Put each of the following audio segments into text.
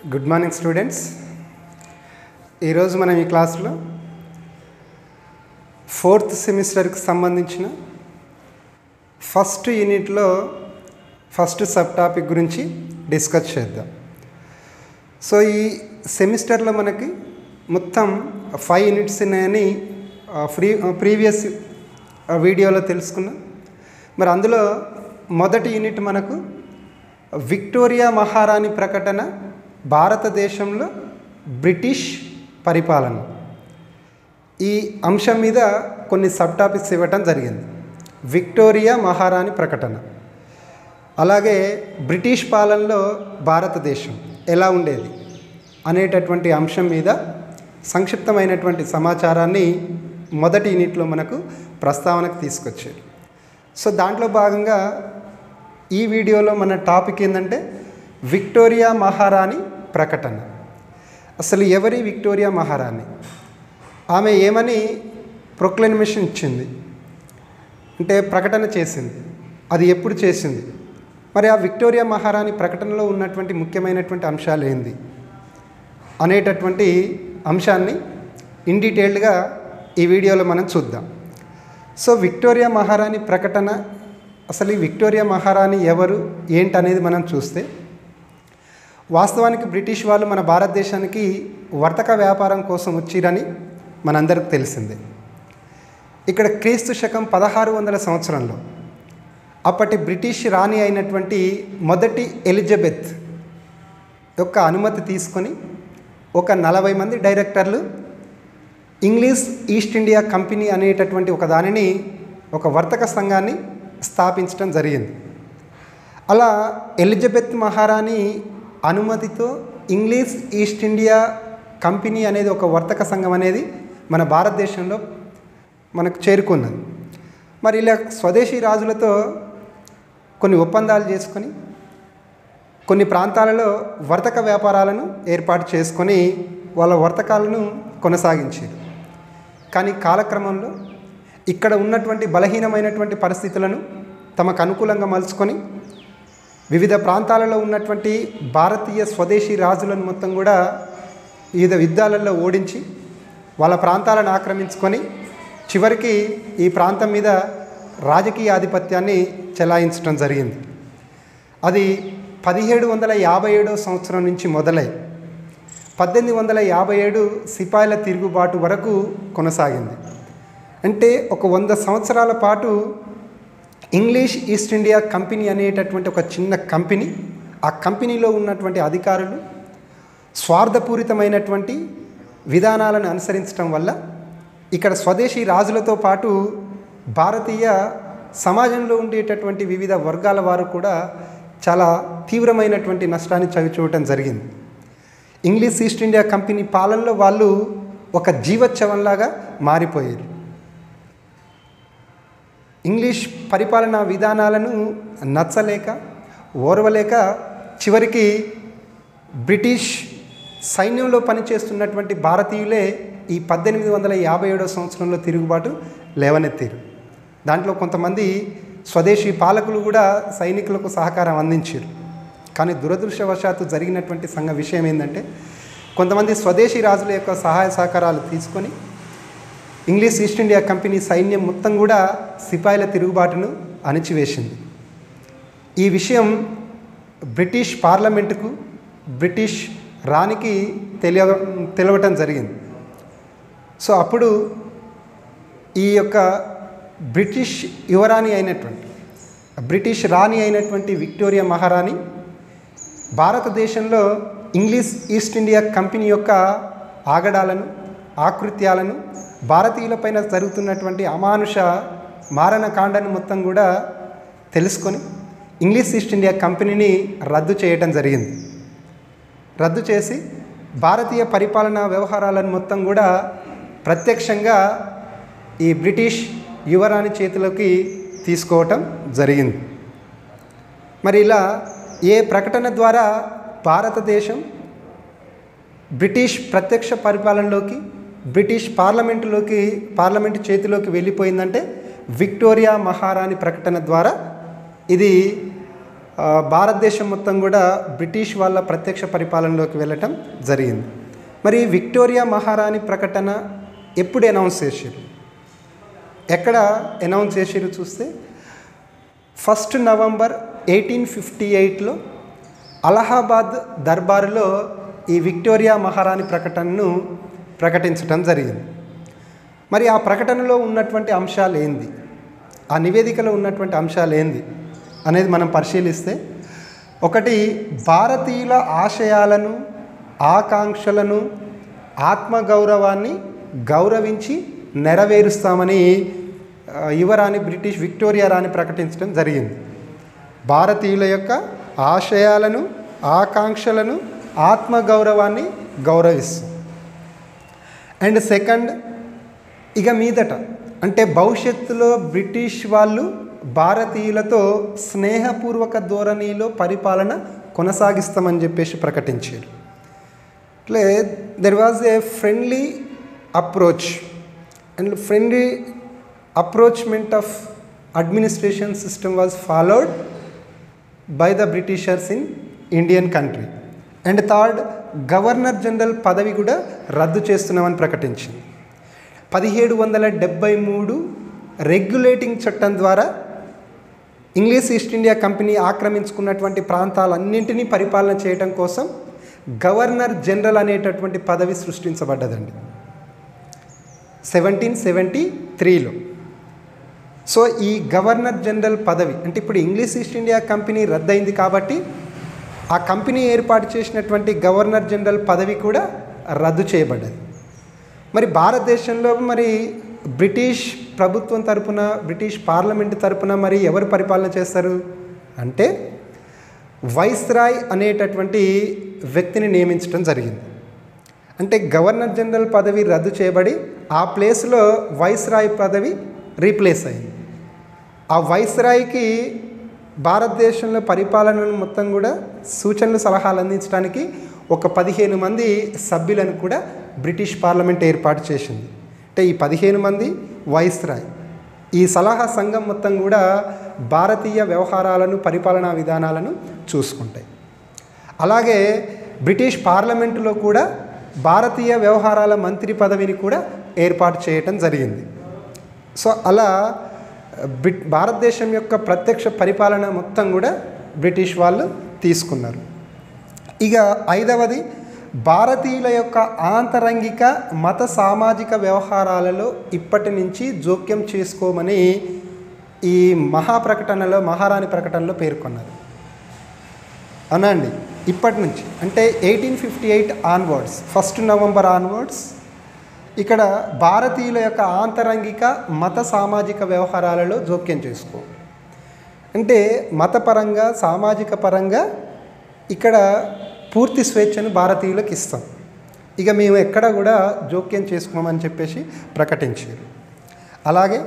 Good morning students. ఈరోజు మనం ఈ క్లాస్లో 4th సెమిస్టర్కి సంబంధించిన ఫస్ట్ యూనిట్లో ఫస్ట్ సబ్ టాపిక్ గురించి డిస్కస్ చేద్దాం. సో ఈ సెమిస్టర్లో మనకి మొత్తం 5 యూనిట్స్ ఉన్నాయని ప్రీవియస్ వీడియోలో తెలుసుకున్నాం. మరి అందులో మొదటి యూనిట్ మనకు విక్టోరియా మహారాణి ప్రకటన, భారతదేశంలో బ్రిటిష్ పరిపాలన, ఈ అంశం మీద కొన్ని సబ్ టాపిక్స్ ఇవ్వటం జరిగింది. విక్టోరియా మహారాణి ప్రకటన, అలాగే బ్రిటిష్ పాలనలో భారతదేశం ఎలా ఉండేది అనేటటువంటి అంశం మీద సంక్షిప్తమైనటువంటి సమాచారాన్ని మొదటి యూనిట్లో మనకు ప్రస్తావనకు తీసుకొచ్చారు. సో దాంట్లో భాగంగా ఈ వీడియోలో మన టాపిక్ ఏంటంటే విక్టోరియా మహారాణి ప్రకటన. అసలు ఎవరి విక్టోరియా మహారాణి? ఆమె ఏమని ప్రొక్లమేషన్ ఇచ్చింది, అంటే ప్రకటన చేసింది, అది ఎప్పుడు చేసింది, మరి ఆ విక్టోరియా మహారాణి ప్రకటనలో ఉన్నటువంటి ముఖ్యమైనటువంటి అంశాలు ఏంది అనేటటువంటి అంశాన్ని ఇన్ డీటెయిల్డ్గా ఈ వీడియోలో మనం చూద్దాం. సో విక్టోరియా మహారాణి ప్రకటన, అసలు ఈ విక్టోరియా మహారాణి ఎవరు ఏంటనేది మనం చూస్తే, వాస్తవానికి బ్రిటిష్ వాళ్ళు మన భారతదేశానికి వర్తక వ్యాపారం కోసం వచ్చిరని మనందరికి తెలిసిందే. ఇక్కడ క్రీస్తు శకం 1600 సంవత్సరంలో అప్పటి బ్రిటిష్ రాణి అయినటువంటి మొదటి ఎలిజబెత్ యొక్క అనుమతి తీసుకొని ఒక 40 మంది డైరెక్టర్లు ఇంగ్లీష్ ఈస్ట్ ఇండియా కంపెనీ అనేటటువంటి ఒక దానిని, ఒక వర్తక సంఘాన్ని స్థాపించడం జరిగింది. అలా ఎలిజబెత్ మహారాణి అనుమతితో ఇంగ్లీష్ ఈస్ట్ ఇండియా కంపెనీ అనేది ఒక వర్తక సంఘం అనేది మన భారతదేశంలో మనకు చేరుకున్నది. మరి ఇలా స్వదేశీ రాజులతో కొన్ని ఒప్పందాలు చేసుకొని కొన్ని ప్రాంతాలలో వర్తక వ్యాపారాలను ఏర్పాటు చేసుకొని వాళ్ళ వర్తకాలను కొనసాగించారు. కానీ కాలక్రమంలో ఇక్కడ ఉన్నటువంటి బలహీనమైనటువంటి పరిస్థితులను తమకు అనుకూలంగా మలుచుకొని వివిధ ప్రాంతాలలో ఉన్నటువంటి భారతీయ స్వదేశీ రాజులను మొత్తం కూడా వివిధ యుద్ధాలలో ఓడించి వాళ్ళ ప్రాంతాలను ఆక్రమించుకొని చివరికి ఈ ప్రాంతం మీద రాజకీయ ఆధిపత్యాన్ని చెలాయించడం జరిగింది. అది 1757 సంవత్సరం నుంచి మొదలై 1857 సిపాయిల తిరుగుబాటు వరకు కొనసాగింది. అంటే ఒక 100 సంవత్సరాల పాటు ఇంగ్లీష్ ఈస్ట్ ఇండియా కంపెనీ అనేటటువంటి ఒక చిన్న కంపెనీ, ఆ కంపెనీలో ఉన్నటువంటి అధికారులు స్వార్థపూరితమైనటువంటి విధానాలను అనుసరించడం వల్ల ఇక్కడ స్వదేశీ రాజులతో పాటు భారతీయ సమాజంలో ఉండేటటువంటి వివిధ వర్గాల వారు కూడా చాలా తీవ్రమైనటువంటి నష్టాన్ని చవిచూడటం జరిగింది. ఇంగ్లీష్ ఈస్ట్ ఇండియా కంపెనీ పాలనలో వాళ్ళు ఒక జీవోత్సవంలాగా మారిపోయారు. ఇంగ్లీష్ పరిపాలనా విధానాలను నచ్చలేక, ఓర్వలేక చివరికి బ్రిటిష్ సైన్యంలో పనిచేస్తున్నటువంటి భారతీయులే ఈ 1857 సంవత్సరంలో తిరుగుబాటు లేవనెత్తారు. దాంట్లో కొంతమంది స్వదేశీ పాలకులు కూడా సైనికులకు సహకారం అందించారు. కానీ దురదృష్టవశాత్తు జరిగినటువంటి విషయం ఏంటంటే, కొంతమంది స్వదేశీ రాజుల యొక్క సహాయ సహకారాలు తీసుకొని ఇంగ్లీష్ ఈస్ట్ ఇండియా కంపెనీ సైన్యం మొత్తం కూడా సిపాయిల తిరుగుబాటును అణిచివేసింది. ఈ విషయం బ్రిటిష్ పార్లమెంటుకు, బ్రిటిష్ రాణికి తెలవటం జరిగింది. సో అప్పుడు ఈ యొక్క బ్రిటిష్ యువరాణి అయినటువంటి, బ్రిటిష్ రాణి అయినటువంటి విక్టోరియా మహారాణి భారతదేశంలో ఇంగ్లీష్ ఈస్ట్ ఇండియా కంపెనీ యొక్క ఆగడాలను, ఆకృత్యాలను, భారతీయులపైన జరుగుతున్నటువంటి అమానుష మారణకాండను మొత్తం కూడా తెలుసుకొని ఇంగ్లీష్ ఈస్ట్ ఇండియా కంపెనీని రద్దు చేయడం జరిగింది. రద్దు చేసి భారతీయ పరిపాలనా వ్యవహారాలను మొత్తం కూడా ప్రత్యక్షంగా ఈ బ్రిటిష్ యువరాణి చేతిలోకి తీసుకోవటం జరిగింది. మరి ఇలా ఏ ప్రకటన ద్వారా భారతదేశం బ్రిటిష్ ప్రత్యక్ష పరిపాలనలోకి, బ్రిటిష్ పార్లమెంటు చేతిలోకి వెళ్ళిపోయిందంటే విక్టోరియా మహారాణి ప్రకటన ద్వారా ఇది భారతదేశం మొత్తం కూడా బ్రిటిష్ వాళ్ళ ప్రత్యక్ష పరిపాలనలోకి వెళ్ళటం జరిగింది. మరి విక్టోరియా మహారాణి ప్రకటన ఎప్పుడు అనౌన్స్ చేశారు, ఎక్కడ అనౌన్స్ చేశారు చూస్తే 1 నవంబర్ 1858లో అలహాబాద్ దర్బారులో ఈ విక్టోరియా మహారాణి ప్రకటనను ప్రకటించడం జరిగింది. మరి ఆ ప్రకటనలో ఉన్నటువంటి అంశాలు ఏంది, ఆ నివేదికలో ఉన్నటువంటి అంశాలు ఏంది అనేది మనం పరిశీలిస్తే, ఒకటి, భారతీయుల ఆశయాలను, ఆకాంక్షలను, ఆత్మగౌరవాన్ని గౌరవించి నెరవేరుస్తామని యువరాణి బ్రిటిష్ విక్టోరియా రాణి ప్రకటించడం జరిగింది. భారతీయుల యొక్క ఆశయాలను, ఆకాంక్షలను, ఆత్మగౌరవాన్ని గౌరవిస్తాం. అండ్ సెకండ్, ఇక మీదట అంటే భవిష్యత్తులో బ్రిటిష్ వాళ్ళు భారతీయులతో స్నేహపూర్వక ధోరణిలో పరిపాలన కొనసాగిస్తామని చెప్పేసి ప్రకటించారు. అట్లే there was a friendly approach and friendly approachment of administration system was followed by the Britishers in Indian country. And third, governor general పదవి కూడా రద్దు చేస్తున్నామని ప్రకటించింది. 1773 రెగ్యులేటింగ్ చట్టం ద్వారా ఇంగ్లీష్ ఈస్ట్ ఇండియా కంపెనీ ఆక్రమించుకున్నటువంటి ప్రాంతాలన్నింటినీ పరిపాలన చేయడం కోసం గవర్నర్ జనరల్ అనేటటువంటి పదవి సృష్టించబడ్డదండి 1773లో. సో ఈ గవర్నర్ జనరల్ పదవి అంటే ఇప్పుడు ఇంగ్లీష్ ఈస్ట్ ఇండియా కంపెనీ రద్దయింది కాబట్టి ఆ కంపెనీ ఏర్పాటు చేసినటువంటి గవర్నర్ జనరల్ పదవి కూడా రద్దు చేయబడ్డది. మరి భారతదేశంలో మరి బ్రిటిష్ ప్రభుత్వం తరపున, బ్రిటిష్ పార్లమెంట్ తరపున మరి ఎవరు పరిపాలన చేస్తారు అంటే వైస్రాయ్ అనేటటువంటి వ్యక్తిని నియమించడం జరిగింది. అంటే గవర్నర్ జనరల్ పదవి రద్దు చేయబడి ఆ ప్లేస్లో వైస్రాయ్ పదవి రీప్లేస్ అయింది. ఆ వైస్రాయ్కి భారతదేశంలో పరిపాలనను మొత్తం కూడా సూచనలు, సలహాలు అందించడానికి ఒక 15 మంది సభ్యులను కూడా బ్రిటిష్ పార్లమెంట్ ఏర్పాటు చేసింది. అంటే ఈ 15 మంది వైస్రాయ్, ఈ సలహా సంఘం మొత్తం కూడా భారతీయ వ్యవహారాలను, పరిపాలనా విధానాలను చూసుకుంటాయి. అలాగే బ్రిటిష్ పార్లమెంటులో కూడా భారతీయ వ్యవహారాల మంత్రి పదవిని కూడా ఏర్పాటు చేయటం జరిగింది. సో అలా భారతదేశం యొక్క ప్రత్యక్ష పరిపాలన మొత్తం కూడా బ్రిటిష్ వాళ్ళు తీసుకున్నారు. ఇక 5వది, భారతీయుల యొక్క ఆంతరంగిక మత సామాజిక వ్యవహారాలలో ఇప్పటి నుంచి జోక్యం చేసుకోమని ఈ మహారాణి ప్రకటనలో పేర్కొన్నారు. అవునండి, ఇప్పటి నుంచి అంటే 1858 ఆన్వర్డ్స్, 1 నవంబర్ ఆన్వర్డ్స్ ఇక్కడ భారతీయుల యొక్క ఆంతరంగిక మత సామాజిక వ్యవహారాలలో జోక్యం చేసుకో అంటే మతపరంగా, సామాజిక పరంగా ఇక్కడ పూర్తి స్వేచ్ఛను భారతీయులకు ఇస్తాం, ఇక మేము ఎక్కడ కూడా జోక్యం చేసుకోమని చెప్పేసి ప్రకటించారు. అలాగే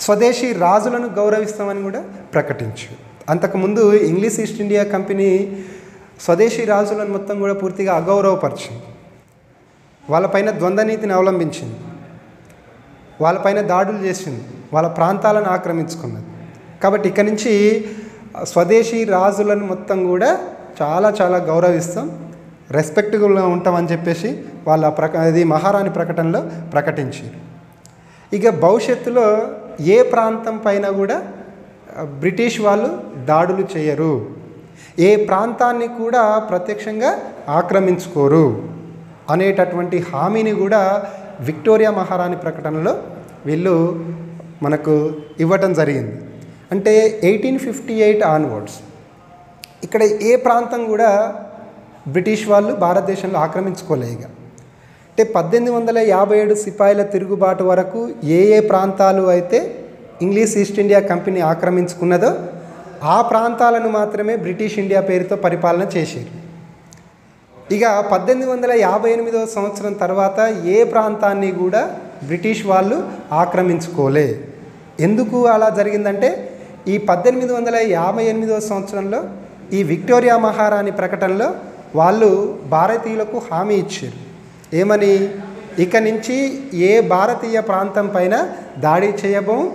స్వదేశీ రాజులను గౌరవిస్తామని కూడా ప్రకటించారు. అంతకుముందు ఇంగ్లీష్ ఈస్ట్ ఇండియా కంపెనీ స్వదేశీ రాజులను మొత్తం కూడా పూర్తిగా అగౌరవపరిచింది, వాళ్ళపైన ద్వంద్వనీతిని అవలంబించింది, వాళ్ళపైన దాడులు చేసింది, వాళ్ళ ప్రాంతాలను ఆక్రమించుకున్నది. కాబట్టి ఇక్కడి నుంచి స్వదేశీ రాజులను మొత్తం కూడా చాలా చాలా గౌరవిస్తాం, రెస్పెక్ట్గా ఉంటామని చెప్పేసి వాళ్ళ ఇది మహారాణి ప్రకటనలో ప్రకటించారు. ఇక భవిష్యత్తులో ఏ ప్రాంతం పైన కూడా బ్రిటిష్ వాళ్ళు దాడులు చేయరు, ఏ ప్రాంతాన్ని కూడా ప్రత్యక్షంగా ఆక్రమించుకోరు అనేటటువంటి హామీని కూడా విక్టోరియా మహారాణి ప్రకటనలో వీళ్ళు మనకు ఇవ్వటం జరిగింది. అంటే 1858 ఆన్వర్డ్స్ ఇక్కడ ఏ ప్రాంతం కూడా బ్రిటిష్ వాళ్ళు భారతదేశంలో ఆక్రమించుకోలేక, అంటే 1857 సిపాయిల తిరుగుబాటు వరకు ఏ ఏ ప్రాంతాలు అయితే ఇంగ్లీష్ ఈస్ట్ ఇండియా కంపెనీ ఆక్రమించుకున్నదో ఆ ప్రాంతాలను మాత్రమే బ్రిటిష్ ఇండియా పేరుతో పరిపాలన చేశారు. ఇక 1858వ సంవత్సరం తర్వాత ఏ ప్రాంతాన్ని కూడా బ్రిటిష్ వాళ్ళు ఆక్రమించుకోలే. ఎందుకు అలా జరిగిందంటే ఈ 1858వ సంవత్సరంలో ఈ విక్టోరియా మహారాణి ప్రకటనలో వాళ్ళు భారతీయులకు హామీ ఇచ్చారు. ఏమని? ఇక నుంచి ఏ భారతీయ ప్రాంతం పైన దాడి చేయబోము,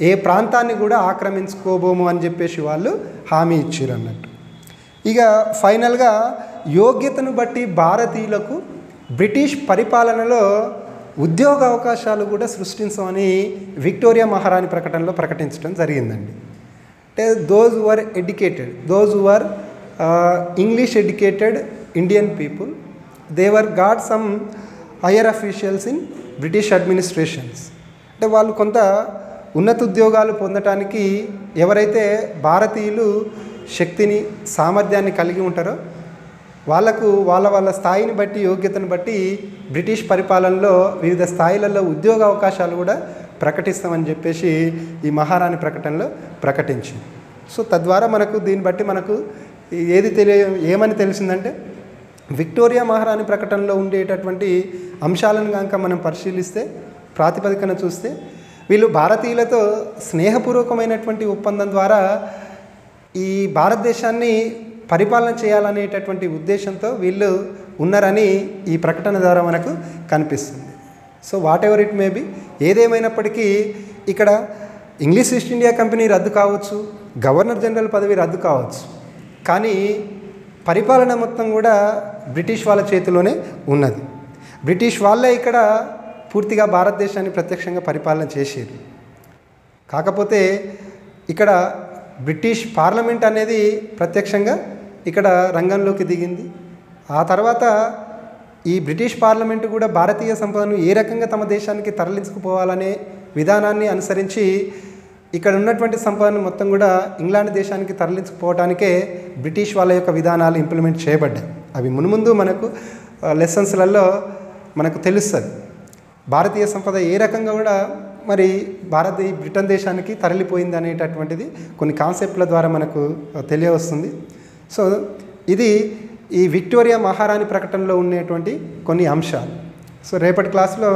ఏ ప్రాంతాన్ని కూడా ఆక్రమించుకోబోము అని చెప్పేసి వాళ్ళు హామీ ఇచ్చారు అన్నట్టు. ఇక ఫైనల్గా యోగ్యతను బట్టి భారతీయులకు బ్రిటిష్ పరిపాలనలో ఉద్యోగ అవకాశాలు కూడా సృష్టించమని విక్టోరియా మహారాణి ప్రకటనలో ప్రకటించడం జరిగిందండి. అంటే those were educated, those were English educated Indian people, they were got some higher officials in British administrations. అంటే వాళ్ళు కొంత ఉన్నత ఉద్యోగాలు పొందటానికి ఎవరైతే భారతీయులు శక్తిని సామర్థ్యాన్ని కలిగి ఉంటారో వాళ్ళకు వాళ్ళ స్థాయిని బట్టి యోగ్యతను బట్టి బ్రిటిష్ పరిపాలనలో వివిధ స్థాయిలలో ఉద్యోగ అవకాశాలు కూడా ప్రకటిస్తామని చెప్పేసి ఈ మహారాణి ప్రకటనలో ప్రకటించింది. సో తద్వారా మనకు దీన్ని బట్టి మనకు ఏమని తెలిసిందంటే విక్టోరియా మహారాణి ప్రకటనలో ఉండేటటువంటి అంశాలను కనుక మనం పరిశీలిస్తే ప్రాతిపదికన చూస్తే వీళ్ళు భారతీయులతో స్నేహపూర్వకమైనటువంటి ఒప్పందం ద్వారా ఈ భారతదేశాన్ని పరిపాలన చేయాలనేటటువంటి ఉద్దేశంతో వీళ్ళు ఉన్నారని ఈ ప్రకటన ద్వారా మనకు కనిపిస్తుంది. So what ever it may be, ఏదేమైనప్పటికీ ఇక్కడ ఇంగ్లీష్ ఈస్ట్ ఇండియా కంపెనీ రద్దు కావచ్చు, గవర్నర్ జనరల్ పదవి రద్దు కావచ్చు, కానీ పరిపాలన మొత్తం కూడా బ్రిటిష్ వాళ్ళ చేతిలోనే ఉన్నది. బ్రిటిష్ వాళ్ళే ఇక్కడ పూర్తిగా భారతదేశాన్ని ప్రత్యక్షంగా పరిపాలన చేసేది. కాకపోతే ఇక్కడ బ్రిటిష్ పార్లమెంట్ అనేది ప్రత్యక్షంగా ఇక్కడ రంగంలోకి దిగింది. ఆ తర్వాత ఈ బ్రిటిష్ పార్లమెంటు కూడా భారతీయ సంపదను ఏ రకంగా తమ దేశానికి తరలించుకుపోవాలనే విధానాన్ని అనుసరించి ఇక్కడ ఉన్నటువంటి సంపదను మొత్తం కూడా ఇంగ్లాండ్ దేశానికి తరలించుకుపోవడానికే బ్రిటిష్ వాళ్ళ యొక్క విధానాలు ఇంప్లిమెంట్ చేయబడ్డాయి. అవి మున్ముందు మనకు లెసన్స్లలో మనకు తెలుస్తుంది. భారతీయ సంపద ఏ రకంగా కూడా మరి బ్రిటన్ దేశానికి తరలిపోయింది అనేటటువంటిది కొన్ని కాన్సెప్ట్ల ద్వారా మనకు తెలియవస్తుంది. సో ఇది ఈ విక్టోరియా మహారాణి ప్రకటనలో ఉండేటువంటి కొన్ని అంశాలు. సో రేపటి క్లాసులో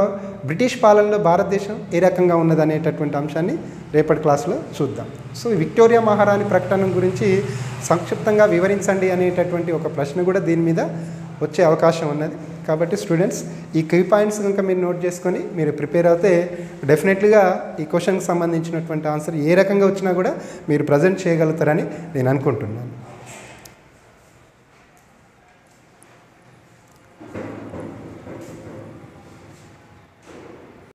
బ్రిటిష్ పాలనలో భారతదేశం ఏ రకంగా ఉన్నదనేటటువంటి అంశాన్ని రేపటి క్లాసులో చూద్దాం. సో ఈ విక్టోరియా మహారాణి ప్రకటన గురించి సంక్షిప్తంగా వివరించండి అనేటటువంటి ఒక ప్రశ్న కూడా దీని మీద వచ్చే అవకాశం ఉన్నది. కాబట్టి స్టూడెంట్స్ ఈ కీ పాయింట్స్ కనుక మీరు నోట్ చేసుకొని మీరు ప్రిపేర్ అవుతే డెఫినెట్లీగా ఈ క్వశ్చన్కి సంబంధించినటువంటి ఆన్సర్ ఏ రకంగా వచ్చినా కూడా మీరు ప్రజెంట్ చేయగలుగుతారని నేను అనుకుంటున్నాను.